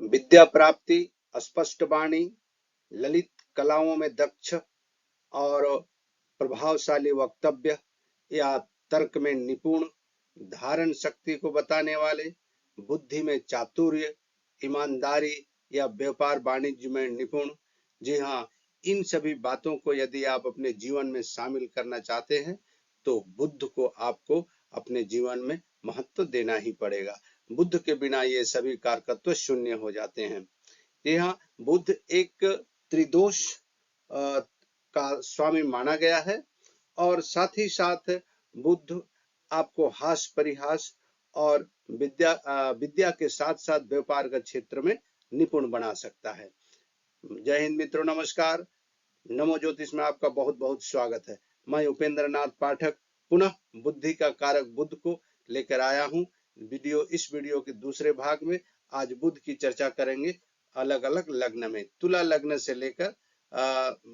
विद्या प्राप्ति, स्पष्ट वाणी, ललित कलाओं में दक्ष और प्रभावशाली वक्तव्य या तर्क में निपुण, धारण शक्ति को बताने वाले, बुद्धि में चातुर्य, ईमानदारी या व्यापार वाणिज्य में निपुण। जी हाँ, इन सभी बातों को यदि आप अपने जीवन में शामिल करना चाहते हैं तो बुद्ध को आपको अपने जीवन में महत्व देना ही पड़ेगा। बुद्ध के बिना ये सभी कारकत्व शून्य हो जाते हैं। जी हाँ, बुद्ध एक त्रिदोष का स्वामी माना गया है और साथ ही साथ बुद्ध आपको हास्य परिहास और विद्या के साथ साथ व्यापार के क्षेत्र में निपुण बना सकता है। जय हिंद मित्रों, नमस्कार। नमो ज्योतिष में आपका बहुत बहुत स्वागत है। मैं उपेंद्र नाथ पाठक पुनः बुद्धि का कारक बुद्ध को लेकर आया हूँ। इस वीडियो के दूसरे भाग में आज बुद्ध की चर्चा करेंगे अलग अलग लग्न में। तुला लग्न से लेकर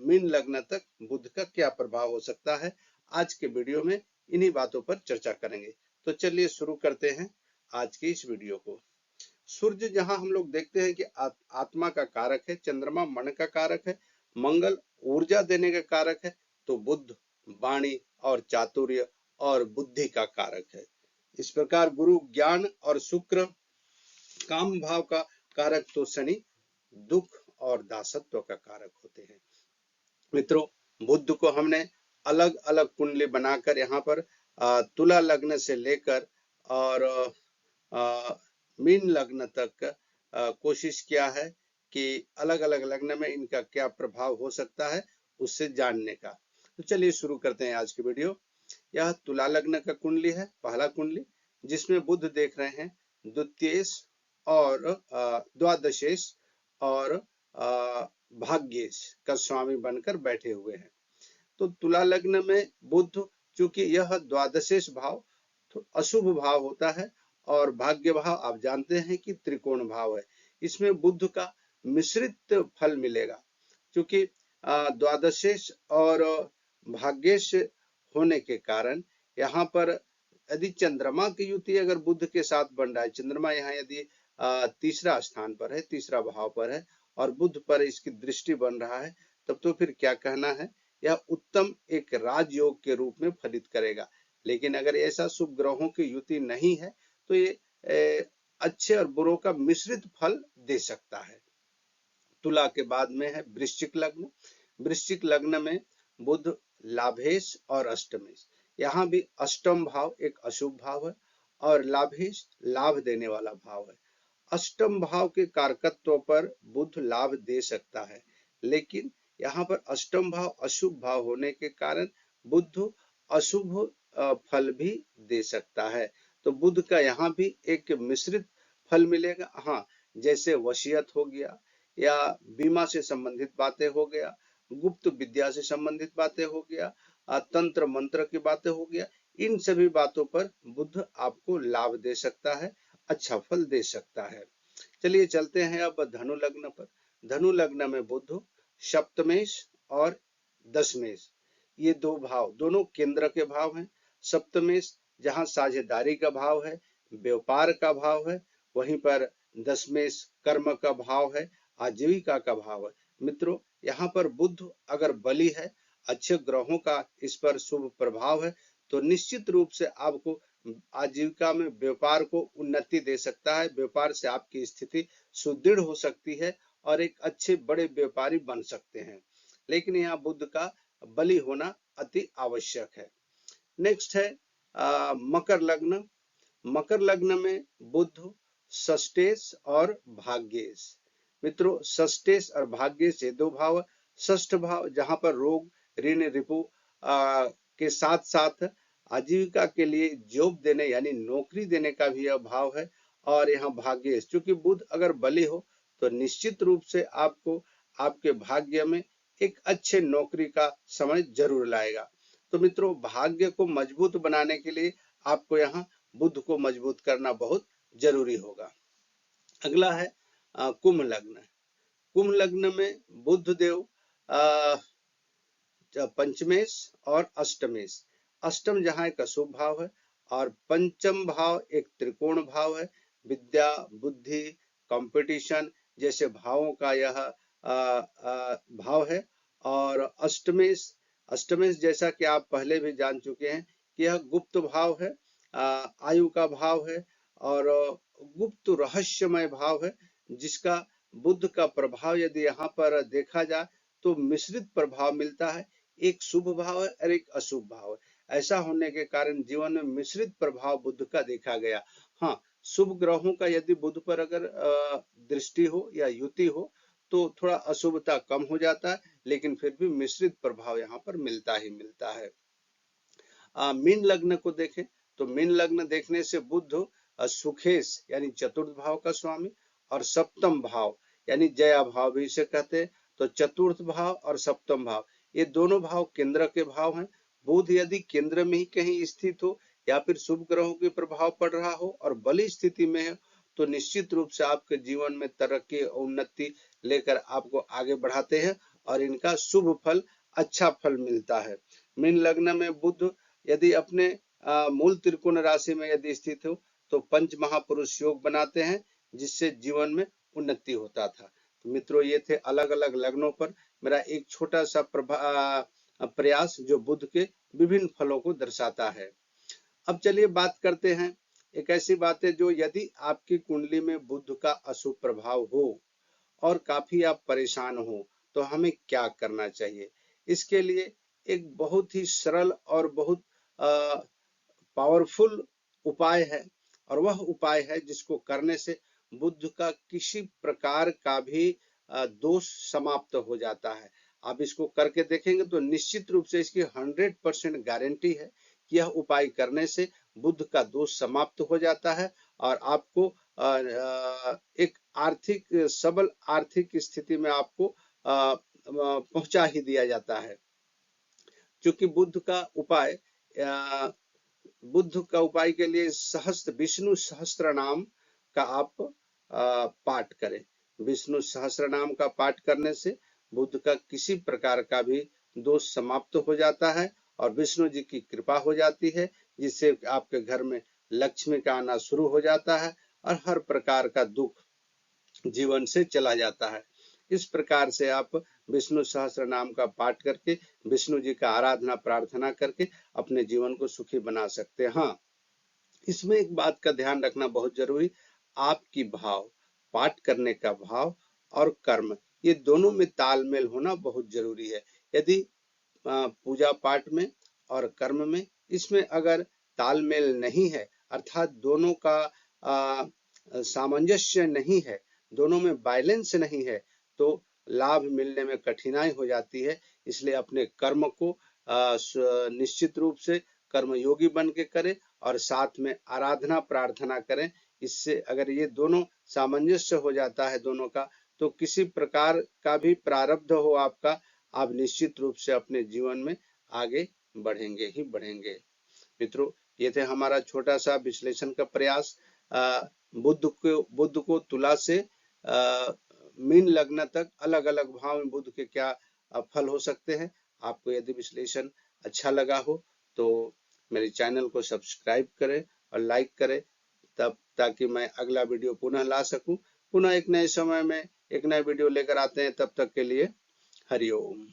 मीन लग्न तक बुद्ध का क्या प्रभाव हो सकता है, आज के वीडियो में इन्हीं बातों पर चर्चा करेंगे। तो चलिए शुरू करते हैं आज की इस वीडियो को। सूर्य जहां हम लोग देखते हैं कि आत्मा का कारक है, चंद्रमा मन का कारक है, मंगल ऊर्जा देने का कारक है, तो बुद्ध वाणी और चातुर्य और बुद्धि का कारक है। इस प्रकार गुरु ज्ञान और शुक्र काम भाव का कारक, तो शनि दुख और दासत्व का कारक होते हैं। मित्रों, बुद्ध को हमने अलग अलग कुंडली बनाकर यहाँ पर तुला लग्न से लेकर और मीन लग्न तक कोशिश किया है कि अलग अलग लग्न में इनका क्या प्रभाव हो सकता है उससे जानने का। तो चलिए शुरू करते हैं आज की वीडियो। यह तुला लग्न का कुंडली है, पहला कुंडली, जिसमें बुद्ध देख रहे हैं द्वितीयेश और द्वादशेश और भाग्येश का स्वामी बनकर बैठे हुए हैं। तो तुला लग्न में बुद्ध, चूंकि यह द्वादशेश भाव तो अशुभ भाव होता है और भाग्य भाव आप जानते हैं कि त्रिकोण भाव है, इसमें बुद्ध का मिश्रित फल मिलेगा। क्योंकि द्वादशेश और भाग्येश होने के कारण यहाँ पर यदि चंद्रमा की युति अगर बुद्ध के साथ बन रहा है, चंद्रमा यहाँ यदि तीसरा स्थान पर है, तीसरा भाव पर है और बुद्ध पर इसकी दृष्टि बन रहा है, तब तो फिर क्या कहना है, यह उत्तम एक राजयोग के रूप में फलित करेगा। लेकिन अगर ऐसा शुभ ग्रहों की युति नहीं है तो ये अच्छे और बुरों का मिश्रित फल दे सकता है। तुला के बाद में है वृश्चिक लग्न। वृश्चिक लग्न में बुध लाभेश और अष्टमेश, यहाँ भी अष्टम भाव एक अशुभ भाव है और लाभेश लाभ देने वाला भाव है। अष्टम भाव के कारकत्व पर बुध लाभ दे सकता है, लेकिन यहाँ पर अष्टम भाव अशुभ भाव होने के कारण बुध अशुभ फल भी दे सकता है। तो बुध का यहाँ भी एक मिश्रित फल मिलेगा। हाँ, जैसे वसीयत हो गया या बीमा से संबंधित बातें हो गया, गुप्त विद्या से संबंधित बातें हो गया, तंत्र मंत्र की बातें हो गया, इन सभी बातों पर बुध आपको लाभ दे सकता है, अच्छा फल दे सकता है। चलिए चलते हैं अब धनु लग्न पर। धनु लग्न में बुध सप्तमेश और दशमेश, ये दो भाव दोनों केंद्र के भाव हैं। सप्तमेश जहां साझेदारी का भाव है, व्यापार का भाव है, वहीं पर दशमेश कर्म का भाव है, आजीविका का भाव है। मित्रों, यहाँ पर बुध अगर बली है, अच्छे ग्रहों का इस पर शुभ प्रभाव है, तो निश्चित रूप से आपको आजीविका में व्यापार को उन्नति दे सकता है, व्यापार से आपकी स्थिति सुदृढ़ हो सकती है और एक अच्छे बड़े व्यापारी बन सकते हैं। लेकिन यहाँ बुध का बली होना अति आवश्यक है। नेक्स्ट है मकर लग्न। मकर लग्न में बुध षष्ठेश और भाग्येश। मित्रों, षष्ठेश और भाग्येश ये दो भाव, षष्ठ भाव जहां पर रोग ऋण रिपु के साथ साथ आजीविका के लिए जॉब देने यानी नौकरी देने का भी यह भाव है। और यहाँ भाग्येश, क्योंकि बुध अगर बली हो तो निश्चित रूप से आपको आपके भाग्य में एक अच्छे नौकरी का समय जरूर लाएगा। तो मित्रों, भाग्य को मजबूत बनाने के लिए आपको यहाँ बुध को मजबूत करना बहुत जरूरी होगा। अगला है कुंभ लग्न। कुंभ लग्न में बुध देव पंचमेश और अष्टमेश, अष्टम जहां एक अशुभ भाव है और पंचम भाव एक त्रिकोण भाव है। विद्या, बुद्धि, कंपटीशन जैसे भावों का यह भाव है। और अष्टमेश, अष्टमेश जैसा कि आप पहले भी जान चुके हैं कि यह गुप्त भाव है, आयु का भाव है और गुप्त रहस्यमय भाव है, जिसका बुध का प्रभाव यदि यहाँ पर देखा जाए तो मिश्रित प्रभाव मिलता है। एक शुभ भाव है और एक अशुभ भाव है। ऐसा होने के कारण जीवन में मिश्रित प्रभाव बुध का देखा गया। हाँ, शुभ ग्रहों का यदि बुध पर अगर दृष्टि हो या युति हो तो थोड़ा अशुभता कम हो जाता है, लेकिन फिर भी मिश्रित प्रभाव यहाँ पर मिलता ही मिलता है। मीन लग्न को देखें तो मीन लग्न देखने से बुध सुखेश यानी चतुर्थ भाव का स्वामी और सप्तम भाव यानी जया भाव भी इसे कहते हैं। तो चतुर्थ भाव और सप्तम भाव ये दोनों भाव केंद्र के भाव हैं। बुध यदि केंद्र में ही कहीं स्थित हो या फिर शुभ ग्रहों के प्रभाव पड़ रहा हो और बली स्थिति में है तो निश्चित रूप से आपके जीवन में तरक्की और उन्नति लेकर आपको आगे बढ़ाते हैं और इनका शुभ फल, अच्छा फल मिलता है। मीन लग्न में बुध यदि अपने मूल त्रिकोण राशि में यदि स्थित हो तो पंच महापुरुष योग बनाते हैं, जिससे जीवन में उन्नति होता था। तो मित्रों, ये थे अलग अलग लग्नों पर मेरा एक छोटा सा प्रयास जो बुध के विभिन्न फलों को दर्शाता है। अब चलिए बात करते हैं एक ऐसी बात है जो यदि आपकी कुंडली में बुध का अशुभ प्रभाव हो और काफी आप परेशान हो तो हमें क्या करना चाहिए। इसके लिए एक बहुत ही सरल और बहुत पावरफुल उपाय है और वह उपाय है जिसको करने से बुध का किसी प्रकार का भी दोष समाप्त हो जाता है। आप इसको करके देखेंगे तो निश्चित रूप से इसकी 100% गारंटी है कि यह उपाय करने से बुध का दोष समाप्त हो जाता है और आपको एक आर्थिक सबल आर्थिक स्थिति में आपको पहुंचा ही दिया जाता है। क्योंकि बुध का उपाय के लिए विष्णु सहस्त्र नाम का आप पाठ करें। विष्णु सहस्त्र नाम का पाठ करने से बुध का किसी प्रकार का भी दोष समाप्त हो जाता है और विष्णु जी की कृपा हो जाती है, जिससे आपके घर में लक्ष्मी का आना शुरू हो जाता है और हर प्रकार का दुख जीवन से चला जाता है। इस प्रकार से आप विष्णु सहस्त्र नाम का पाठ करके विष्णु जी का आराधना प्रार्थना करके अपने जीवन को सुखी बना सकते हैं। हाँ, इसमें एक बात का ध्यान रखना बहुत जरूरी, आपकी भाव, पाठ करने का भाव और कर्म, ये दोनों में तालमेल होना बहुत जरूरी है। यदि पूजा पाठ में और कर्म में इसमें अगर तालमेल नहीं है, अर्थात दोनों का सामंजस्य नहीं है, दोनों में बैलेंस नहीं है, तो लाभ मिलने में कठिनाई हो जाती है। इसलिए अपने कर्म को निश्चित रूप से कर्मयोगी बन के करें और साथ में आराधना प्रार्थना करें। इससे अगर ये दोनों सामंजस्य हो जाता है दोनों का, तो किसी प्रकार का भी प्रारब्ध हो आपका, आप निश्चित रूप से अपने जीवन में आगे बढ़ेंगे ही बढ़ेंगे। मित्रों, ये थे हमारा छोटा सा विश्लेषण का प्रयास। बुध को तुला से मीन लग्न तक अलग अलग भाव में बुध के क्या फल हो सकते हैं। आपको यदि विश्लेषण अच्छा लगा हो तो मेरे चैनल को सब्सक्राइब करें और लाइक करें, तब ताकि मैं अगला वीडियो पुनः ला सकूं। पुनः एक नए समय में एक नया वीडियो लेकर आते हैं, तब तक के लिए हरिओम।